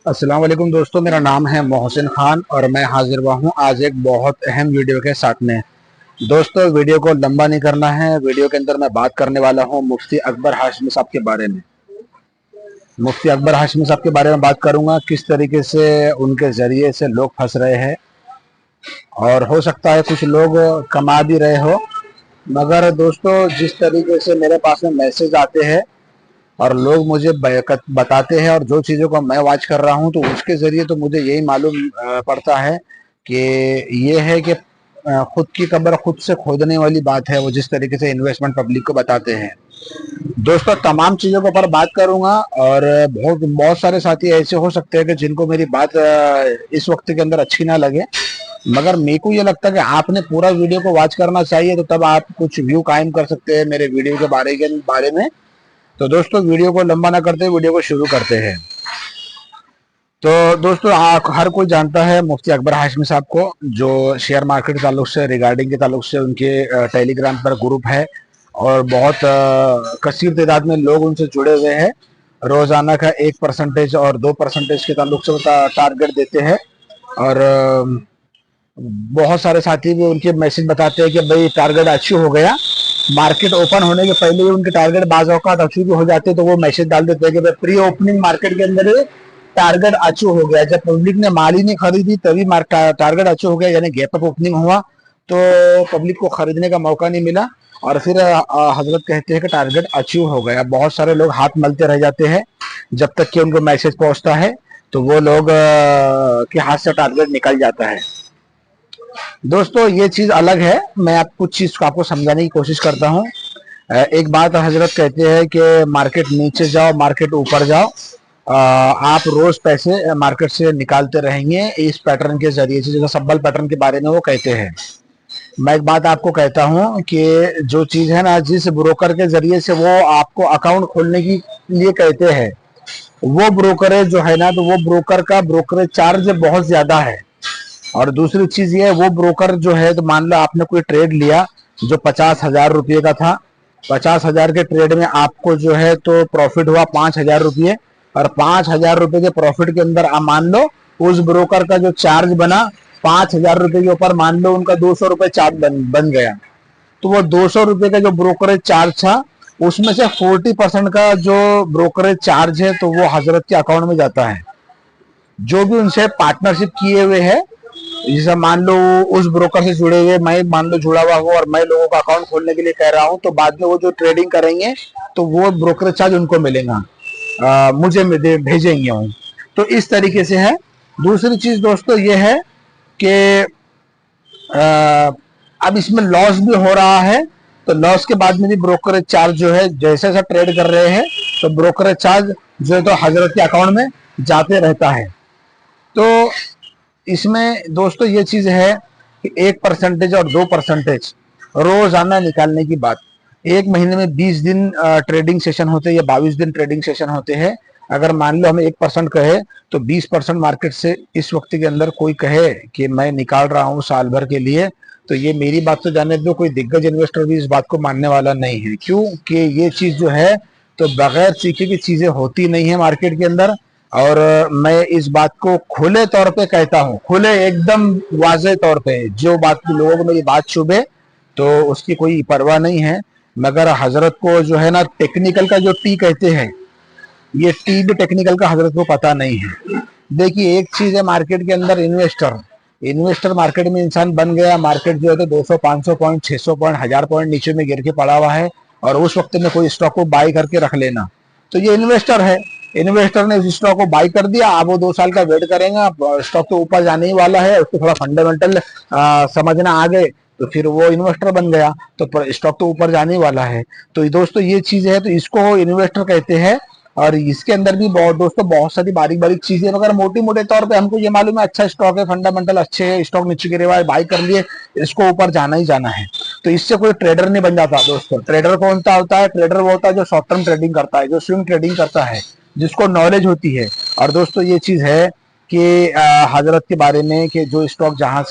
अस्सलाम वालेकुम दोस्तों, मेरा नाम है मोहसिन खान और मैं हाजिर हुआ हूँ आज एक बहुत अहम वीडियो के साथ में। दोस्तों, वीडियो को लंबा नहीं करना है। वीडियो के अंदर मैं बात करने वाला हूँ मुफ्ती अकबर हाशमी साहब के बारे में। मुफ्ती अकबर हाशमी साहब के बारे में बात करूंगा, किस तरीके से उनके जरिए से लोग फंस रहे हैं और हो सकता है कुछ लोग कमा भी रहे हो। मगर दोस्तों, जिस तरीके से मेरे पास में मैसेज आते हैं और लोग मुझे बताते हैं और जो चीज़ों को मैं वॉच कर रहा हूं, तो उसके ज़रिए तो मुझे यही मालूम पड़ता है कि ये है कि खुद की कब्र खुद से खोदने वाली बात है। वो जिस तरीके से इन्वेस्टमेंट पब्लिक को बताते हैं। दोस्तों, तमाम चीज़ों के ऊपर बात करूंगा और बहुत बहुत सारे साथी ऐसे हो सकते हैं कि जिनको मेरी बात इस वक्त के अंदर अच्छी ना लगे, मगर मेरे को ये लगता है कि आपने पूरा वीडियो को वॉच करना चाहिए, तो तब आप कुछ व्यू कायम कर सकते हैं मेरे वीडियो के बारे में। तो दोस्तों, वीडियो को लंबा ना करते वीडियो को शुरू करते हैं। तो दोस्तों, हर कोई जानता है मुफ्ती अकबर हाशमी साहब को, जो शेयर मार्केट के ताल्लुक से रिगार्डिंग के ताल्लुक से उनके टेलीग्राम पर ग्रुप है और बहुत कसीर तादाद में लोग उनसे जुड़े हुए हैं। रोजाना का 1% और 2% के ताल्लुक से टारगेट देते हैं और बहुत सारे साथी भी उनके मैसेज बताते हैं कि भाई टारगेट अचीव हो गया। मार्केट ओपन होने के पहले ही उनके टारगेट बाज़ औक़ात अचीव हो जाते हैं, तो वो मैसेज डाल देते हैं कि भाई प्री ओपनिंग मार्केट के अंदर टारगेट अचीव हो गया। जब पब्लिक ने माल ही नहीं खरीदी तभी टारगेट अचीव हो गया, यानी गैप अप ओपनिंग हुआ तो पब्लिक को खरीदने का मौका नहीं मिला और फिर हजरत कहते हैं कि टारगेट अचीव हो गया। बहुत सारे लोग हाथ मलते रह जाते हैं जब तक कि उनको मैसेज पहुंचता है, तो वो लोग के हाथ से टारगेट निकल जाता है। दोस्तों, ये चीज अलग है। मैं आप कुछ चीज को आपको समझाने की कोशिश करता हूँ। एक बात हजरत कहते हैं कि मार्केट नीचे जाओ मार्केट ऊपर जाओ, आप रोज पैसे मार्केट से निकालते रहेंगे इस पैटर्न के जरिए से, जैसे सब्बल पैटर्न के बारे में वो कहते हैं। मैं एक बात आपको कहता हूँ कि जो चीज है ना, जिस ब्रोकर के जरिए से वो आपको अकाउंट खोलने की लिए कहते हैं, वो ब्रोकरेज जो है ना, तो वो ब्रोकर का ब्रोकरेज चार्ज बहुत ज्यादा है। और दूसरी चीज ये है, वो ब्रोकर जो है, तो मान लो आपने कोई ट्रेड लिया जो 50,000 रुपये का था। 50,000 के ट्रेड में आपको जो है तो प्रॉफिट हुआ 5,000 रुपये, और 5,000 रुपये के प्रॉफिट के अंदर आप मान लो उस ब्रोकर का जो चार्ज बना 5,000 रुपये के ऊपर, मान लो उनका 200 रुपये चार्ज बन गया। तो वो 200 रुपये का जो ब्रोकरेज चार्ज था, उसमें से 40% का जो ब्रोकरेज चार्ज है तो वो हजरत के अकाउंट में जाता है। जो भी उनसे पार्टनरशिप किए हुए है, जैसे मान लो उस ब्रोकर से जुड़े हुए मैं मान लो जुड़ा हुआ हूँ और मैं लोगों का अकाउंट खोलने के लिए कह रहा हूँ, तो बाद में वो जो ट्रेडिंग करेंगे तो वो ब्रोकर चार्ज उनको मिलेगा, मुझे भेजेंगे वो। तो इस तरीके से है। दूसरी चीज दोस्तों ये है कि अब इसमें लॉस भी हो रहा है, तो लॉस के बाद में भी ब्रोकरेज चार्ज जो है, जैसे जैसा ट्रेड कर रहे हैं तो ब्रोकरेज चार्ज जो है तो हजरत के अकाउंट में जाते रहता है। तो इसमें दोस्तों ये चीज है कि 1% और 2% रोजाना निकालने की बात। एक महीने में 20 दिन ट्रेडिंग सेशन होते हैं या 22 दिन ट्रेडिंग सेशन होते हैं। अगर मान लो हमें 1% कहे तो 20% मार्केट से इस वक्त के अंदर कोई कहे कि मैं निकाल रहा हूँ साल भर के लिए, तो ये मेरी बात तो जाने दो, कोई दिग्गज इन्वेस्टर भी इस बात को मानने वाला नहीं है। क्यों कि ये चीज जो है तो बगैर सीखे की चीजें होती नहीं है मार्केट के अंदर। और मैं इस बात को खुले तौर पे कहता हूँ, खुले एकदम वाजे तौर पे, जो बात लोगों को मेरी बात चुभे तो उसकी कोई परवाह नहीं है। मगर हजरत को जो है ना, टेक्निकल का जो टी कहते हैं, ये टी भी टेक्निकल का हजरत को पता नहीं है। देखिए, एक चीज है मार्केट के अंदर इन्वेस्टर। इन्वेस्टर मार्केट में इंसान बन गया, मार्केट जो है तो 200 500 पॉइंट 600 पॉइंट 1000 पॉइंट नीचे में गिर के पड़ा हुआ है और उस वक्त में कोई स्टॉक को बाई करके रख लेना, तो ये इन्वेस्टर है। इन्वेस्टर ने उस स्टॉक को बाई कर दिया, अब वो 2 साल का वेट करेंगे, स्टॉक तो ऊपर जाने ही वाला है, उसको थोड़ा फंडामेंटल समझना आ गए तो फिर वो इन्वेस्टर बन गया, तो स्टॉक तो ऊपर जाने ही वाला है। तो दोस्तों ये चीज है, तो इसको इन्वेस्टर कहते हैं। और इसके अंदर भी बहुत दोस्तों बहुत सारी बारीक बारीक चीजें, मगर मोटी मोटे तौर पे हमको ये मालूम है अच्छा स्टॉक है, फंडामेंटल अच्छे है, स्टॉक नीचे गिरे हुआ है, बाई कर लिए, इसको ऊपर जाना ही जाना है। तो इससे कोई ट्रेडर नहीं बन जाता दोस्तों। ट्रेडर कौन सा होता है? ट्रेडर वो होता है जो शॉर्ट टर्म ट्रेडिंग करता है, जो स्विंग ट्रेडिंग करता है, जिसको नॉलेज होती है। और दोस्तों ये चीज है कि हजरत के बारे में कि जो स्टॉक जहां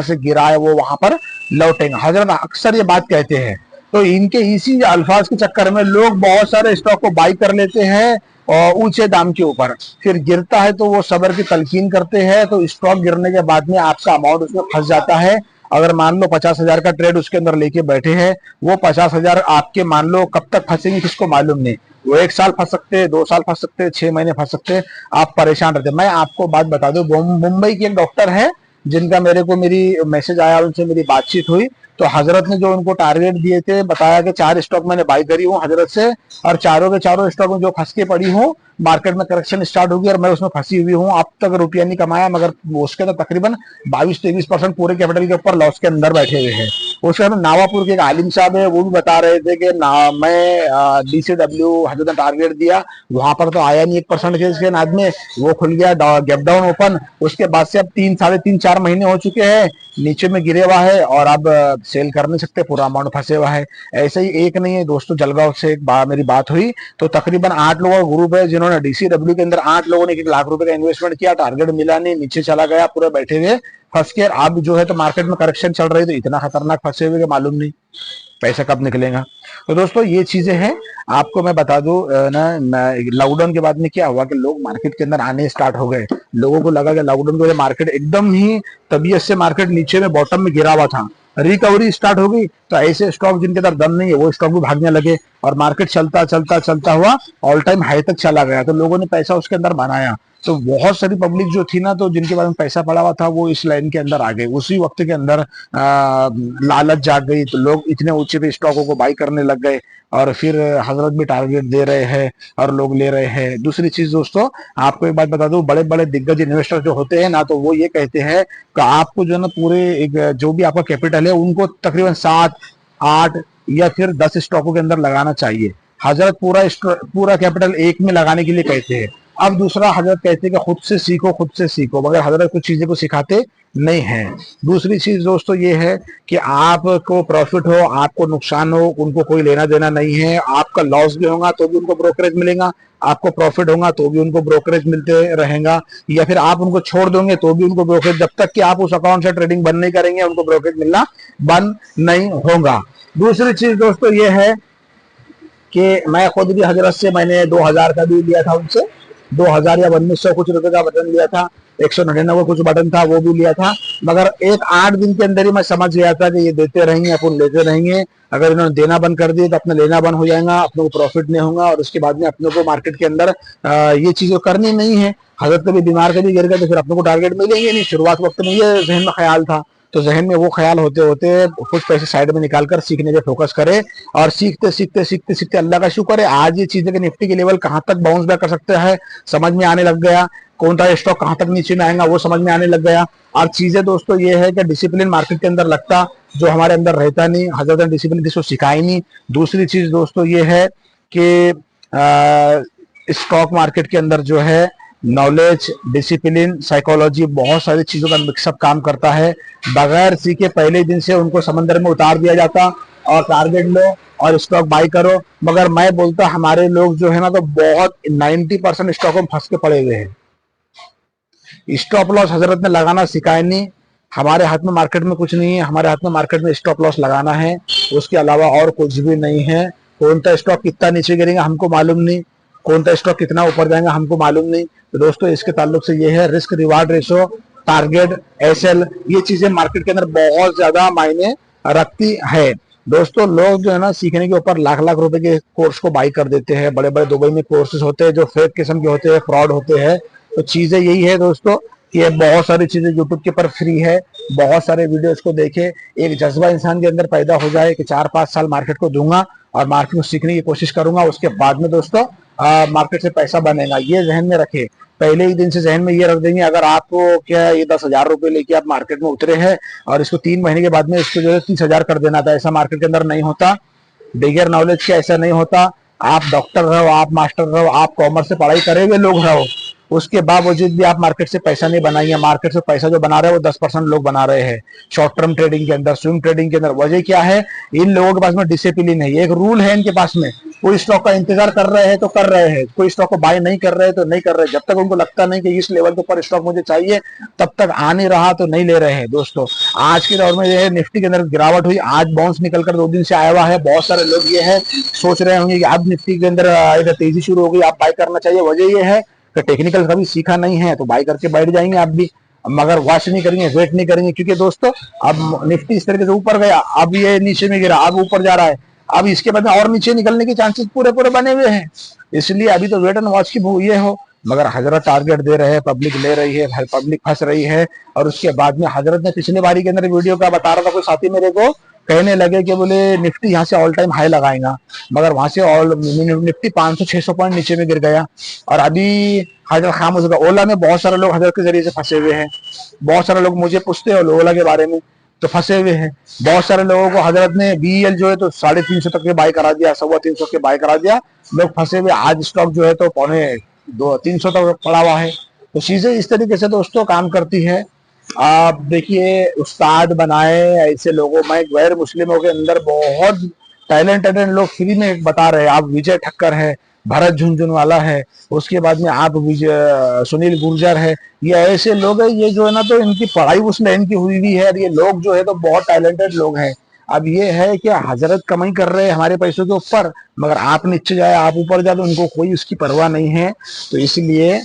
से गिरा है वो वहां पर लौटेंगे, हजरत अक्सर ये बात कहते हैं। तो इनके इसी अल्फाज के चक्कर में लोग बहुत सारे स्टॉक को बाई कर लेते हैं और ऊंचे दाम के ऊपर, फिर गिरता है तो वो सब्र की तलकीन करते हैं, तो स्टॉक गिरने के बाद में आपका अमाउंट उसमें फंस जाता है। अगर मान लो 50,000 का ट्रेड उसके अंदर लेके बैठे हैं, वो 50,000 आपके मान लो कब तक फंसेंगे किसको मालूम नहीं। वो 1 साल फंस सकते हैं, 2 साल फंस सकते हैं, 6 महीने फंस सकते हैं, आप परेशान रहते हैं। मैं आपको बात बता दूं, मुंबई की एक डॉक्टर है जिनका मेरे को मेरी मैसेज आया, उनसे मेरी बातचीत हुई, तो हजरत ने जो उनको टारगेट दिए थे, बताया कि 4 स्टॉक मैंने बाई करी हूँ हजरत से, और चारों के चारों स्टॉक में जो फंस के पड़ी हूँ, मार्केट में करेक्शन स्टार्ट होगी और मैं उसमें फंसी हुई हूँ। अब तक रुपया नहीं कमाया, मगर उसके अंदर तकरीबन 22-23% पूरे कैपिटल के ऊपर लॉस के अंदर बैठे हुए हैं। उसके बाद नावापुर के एक आलिम साहब है, वो भी बता रहे थे कि मैं DCW हजरत ने टारगेट दिया, वहां पर तो आया नहीं 1% के बाद में वो खुल गया गैप डाउन ओपन। उसके बाद से अब 3, 3.5, 4 महीने हो चुके हैं, नीचे में गिरे हुआ है और अब सेल कर नहीं सकते, पूरा अमाउंट फंसे हुआ है। ऐसे ही एक नहीं है दोस्तों, जलगांव से एक मेरी बात हुई, तो तकरीबन 8 लोगों का ग्रुप है जिन्होंने DCW के अंदर 8 लोगों ने 1 लाख रुपए का इन्वेस्टमेंट किया, टारगेट मिला नहीं, नीचे चला गया, पूरे बैठे हुए फंस के। अब जो है तो मार्केट में करेक्शन चल रही है, तो इतना खतरनाक फंसे हुए मालूम नहीं पैसा कब निकलेगा। तो दोस्तों ये चीजें हैं, आपको मैं बता दूं ना, लॉकडाउन के बाद में क्या हुआ कि लोग मार्केट के अंदर आने स्टार्ट हो गए। लोगों को लगा कि लॉकडाउन की वजह मार्केट एकदम ही तबीयत से मार्केट नीचे में बॉटम में गिरा हुआ था, रिकवरी स्टार्ट हो गई, तो ऐसे स्टॉक जिनके अंदर दम नहीं है वो स्टॉक भी भागने लगे और मार्केट चलता चलता चलता हुआ ऑल टाइम हाई तक चला गया। तो लोगों ने पैसा उसके अंदर बनाया, तो बहुत सारी पब्लिक जो थी ना, तो जिनके पास में पैसा पड़ा हुआ था वो इस लाइन के अंदर आ गए। उसी वक्त के अंदर लालच जाग गई, तो लोग इतने ऊंचे पे स्टॉकों को बाई करने लग गए, और फिर हजरत भी टारगेट दे रहे हैं और लोग ले रहे हैं। दूसरी चीज दोस्तों, आपको एक बात बता दूं, बड़े बड़े दिग्गज इन्वेस्टर जो होते हैं ना, तो वो ये कहते हैं कि आपको जो है ना पूरे एक जो भी आपका कैपिटल है उनको तकरीबन 7, 8 या फिर 10 स्टॉकों के अंदर लगाना चाहिए। हजरत पूरा कैपिटल एक में लगाने के लिए कहते हैं। अब दूसरा, हजरत कहते हैं कि खुद से सीखो, खुद से सीखो, मगर हजरत कुछ चीजें को सिखाते नहीं है। दूसरी चीज दोस्तों ये है कि आपको प्रॉफिट हो, आपको नुकसान हो, उनको कोई लेना देना नहीं है। आपका लॉस भी होगा तो भी उनको ब्रोकरेज मिलेगा, आपको प्रॉफिट होगा तो भी उनको ब्रोकरेज मिलते रहेगा, या फिर आप उनको छोड़ दोगे तो भी उनको ब्रोकरेज, जब तक कि आप उस अकाउंट से ट्रेडिंग बंद नहीं करेंगे उनको ब्रोकरेज मिलना बंद नहीं होगा। दूसरी चीज दोस्तों ये है कि मैं खुद भी हजरत से मैंने 2000 का भी लिया था उनसे, 2000 या 1900 कुछ रुपए का बटन लिया था, 199 कुछ बटन था वो भी लिया था, मगर एक 8 दिन के अंदर ही मैं समझ गया था कि ये देते रहेंगे, अपन लेते रहेंगे। अगर इन्होंने देना बंद कर दिए तो अपना लेना बंद हो जाएगा, अपने को प्रॉफिट नहीं होगा, और उसके बाद में अपने को मार्केट के अंदर ये चीजें करनी नहीं है। हजरत कभी बीमार कभी गिर गए तो फिर अपने को टारगेट मिलेंगे नहीं। शुरुआत वक्त में ये जहन में ख्याल था, तो जहन में वो ख्याल होते होते कुछ पैसे साइड में निकालकर सीखने पे फोकस करे, और सीखते सीखते सीखते सीखते अल्लाह का शुक्र है आज ये चीजें कि निफ्टी के लेवल कहां तक बाउंस बैक कर सकते हैं समझ में आने लग गया, कौन सा स्टॉक कहां तक नीचे में आएगा वो समझ में आने लग गया। और चीजें दोस्तों ये है कि डिसिप्लिन मार्केट के अंदर लगता, जो हमारे अंदर रहता नहीं, हजरत ने डिसिप्लिन किसको सिखाई नहीं। दूसरी चीज दोस्तों ये है कि स्टॉक मार्केट के अंदर जो है नॉलेज, डिसिप्लिन, साइकोलॉजी, बहुत सारी चीजों का मिक्सअप काम करता है। बगैर सीखे पहले दिन से उनको समंदर में उतार दिया जाता और टारगेट लो और स्टॉक बाई करो। मगर मैं बोलता हमारे लोग जो है ना, तो बहुत 90% स्टॉक में फंस के पड़े हुए हैं। स्टॉप लॉस हजरत ने लगाना सिखाया नहीं। हमारे हाथ में मार्केट में कुछ नहीं है, हमारे हाथ में मार्केट में स्टॉप लॉस लगाना है, उसके अलावा और कुछ भी नहीं है। कौन सा स्टॉक कितना नीचे गिरेगा हमको मालूम नहीं, कौन सा स्टॉक कितना ऊपर जाएगा हमको मालूम नहीं। तो दोस्तों इसके ताल्लुक से ये है risk reward ratio, target, SL, ये चीजें मार्केट के अंदर बहुत ज्यादा मायने रखती है। दोस्तों लोग जो है ना सीखने के ऊपर लाख लाख रुपए के कोर्स को बाई कर देते हैं। बड़े बड़े दुबई में कोर्सेज होते हैं जो फेक किस्म के होते हैं, फ्रॉड होते हैं। तो चीजें यही है दोस्तों कि ये बहुत सारी चीजें यूट्यूब के ऊपर फ्री है, बहुत सारे वीडियोस को देखे, एक जज्बा इंसान के अंदर पैदा हो जाए कि 4-5 साल मार्केट को दूंगा और मार्केट को सीखने की कोशिश करूंगा, उसके बाद में दोस्तों मार्केट से पैसा बनेगा। ये जहन में रखे, पहले ही दिन से जहन में ये रख देंगे अगर आपको क्या ये 10,000 रुपए लेके आप मार्केट में उतरे हैं और इसको 3 महीने के बाद में इसको जो है 30,000 कर देना था, ऐसा मार्केट के अंदर नहीं होता। बिगर नॉलेज के ऐसा नहीं होता। आप डॉक्टर रहो, आप मास्टर रहो, आप कॉमर्स से पढ़ाई करे हुए लोग रहो, उसके बावजूद भी आप मार्केट से पैसा नहीं बनाएंगे। मार्केट से पैसा जो बना रहे हैं वो 10% लोग बना रहे हैं शॉर्ट टर्म ट्रेडिंग के अंदर, स्विंग ट्रेडिंग के अंदर। वजह क्या है? इन लोगों के पास में डिसिप्लिन है, एक रूल है इनके पास में। कोई स्टॉक का इंतजार कर रहे हैं तो कर रहे हैं, कोई स्टॉक को बाय नहीं कर रहे हैं तो नहीं कर रहे। जब तक उनको लगता नहीं कि इस लेवल के ऊपर स्टॉक मुझे चाहिए, तब तक आ नहीं रहा तो नहीं ले रहे हैं। दोस्तों आज के दौर में ये निफ्टी के अंदर गिरावट हुई, आज बाउंस निकलकर 2 दिन से आया हुआ है। बहुत सारे लोग ये है सोच रहे होंगे कि अब निफ्टी के अंदर एक तेजी शुरू हो गई, आप बाय करना चाहिए। वजह ये है कि टेक्निकल कभी सीखा नहीं है तो बाय करके बैठ जाएंगे आप भी, मगर वॉच नहीं करेंगे, वेट नहीं करेंगे। क्योंकि दोस्तों अब निफ्टी इस तरीके से ऊपर गया, अब ये नीचे में गिरा, अब ऊपर जा रहा है, अब इसके बाद में और नीचे निकलने के चांसेस पूरे पूरे बने हुए हैं। इसलिए अभी तो वेट एंड वॉच की ये हो। मगर हजरत टारगेट दे रहे हैं, पब्लिक ले रही है, पब्लिक फंस रही है। और उसके बाद में हजरत ने पिछले बारी के अंदर वीडियो का बता रहा था, कोई साथी मेरे को कहने लगे कि बोले निफ्टी यहाँ से ऑल टाइम हाई लगाएगा, मगर वहां से ऑल निफ्टी 500-600 पॉइंट नीचे में गिर गया। और अभी हजरत खामोश हो गया। ओला में बहुत सारे लोग हजरत के जरिए से फंसे हुए हैं। बहुत सारे लोग मुझे पूछते हैं ओला के बारे में तो फंसे हुए हैं। बहुत सारे लोगों को हजरत ने बीएल जो है तो 350 तक के बाय करा दिया, 325 के बाय करा दिया, लोग फंसे हुए। आज स्टॉक जो है तो 250-300 तक पड़ा हुआ है। तो चीजें इस तरीके से दोस्तों काम करती है। आप देखिए उस्ताद बनाए ऐसे लोगों में, गैर मुस्लिमों के अंदर बहुत टैलेंटेड लोग फ्री में बता रहे हैं। आप विजय ठक्कर है, भरत झुंझुनवाला है, उसके बाद में आप सुनील गुर्जर है, ये ऐसे लोग हैं। ये जो है ना तो इनकी पढ़ाई उस लाइन की हुई हुई है और ये लोग जो है तो बहुत टैलेंटेड लोग हैं। अब ये है कि हजरत कमाई कर रहे हैं हमारे पैसों के ऊपर, मगर आप नीचे जाए, आप ऊपर जाए तो उनको कोई उसकी परवाह नहीं है। तो इसलिए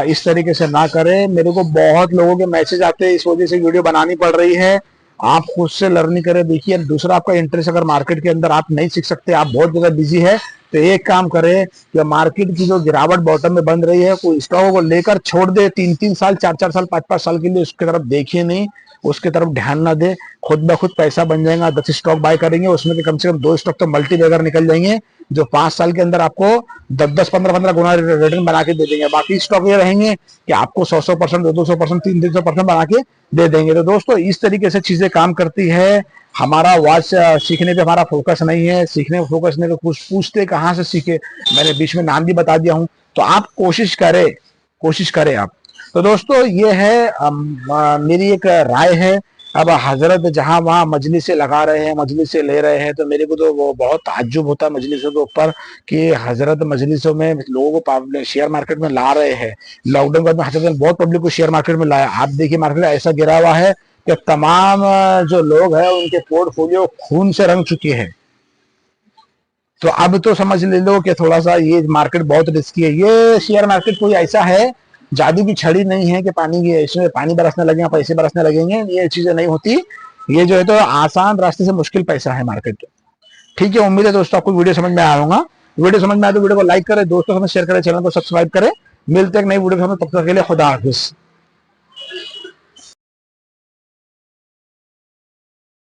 इस तरीके से ना करें। मेरे को बहुत लोगों के मैसेज आते हैं, इस वजह से वीडियो बनानी पड़ रही है। आप खुद से लर्निंग करें। देखिए दूसरा आपका इंटरेस्ट अगर मार्केट के अंदर आप नहीं सीख सकते, आप बहुत ज्यादा बिजी है, तो एक काम करें कि मार्केट की जो गिरावट बॉटम में बन रही है, कोई स्टॉक को लेकर छोड़ दे 3-3 साल, 4-4 साल, 5-5 साल के लिए उसकी तरफ देखिए नहीं, उसके तरफ ध्यान ना दे। खुद ब खुद पैसा बन जाएगा। 10 स्टॉक बाय करेंगे, उसमें कम से कम 2 स्टॉक तो मल्टी बैगर निकल जाएंगे, जो 5 साल के अंदर आपको 10-10, 15-15 गुना रिटर्न बना के दे देंगे। बाकी स्टॉक ये रहेंगे कि आपको 100-100%, 200%, 300% बना के दे देंगे। तो दोस्तों इस तरीके से चीजें काम करती है। हमारा वॉच सीखने पे हमारा फोकस नहीं है, सीखने पे फोकस नहीं, तो कुछ पूछते कहाँ से सीखे, मैंने बीच में नाम भी बता दिया हूँ। तो आप कोशिश करें आप। तो दोस्तों ये है मेरी एक राय है। अब हजरत जहां वहां मजलिसें लगा रहे हैं, मजलिसें ले रहे हैं, तो मेरे को तो वो बहुत ताज्जुब होता है मजलिसों के ऊपर कि हजरत मजलिसों में लोगों को शेयर मार्केट में ला रहे हैं। लॉकडाउन के बाद में हजरत ने बहुत पब्लिक को शेयर मार्केट में लाया। आप देखिए मार्केट ऐसा गिरा हुआ है कि तमाम जो लोग हैं उनके पोर्टफोलियो खून से रंग चुके हैं। तो अब तो समझ ले लो कि थोड़ा सा ये मार्केट बहुत रिस्की है। ये शेयर मार्केट कोई ऐसा है, जादू की छड़ी नहीं है कि पानी की इसमें पानी बरसने लगेगा, पैसे बरसने लगेंगे, ये चीजें नहीं होती। ये जो है तो आसान रास्ते से मुश्किल पैसा है मार्केट। ठीक है, उम्मीद है दोस्तों आपको वीडियो समझ में आया होगा। वीडियो समझ में आए तो वीडियो को लाइक करें, दोस्तों के साथ शेयर करें, चैनल को सब्सक्राइब करें। मिलते हैं नई वीडियो में, तब तक के लिए खुदा हाफिज।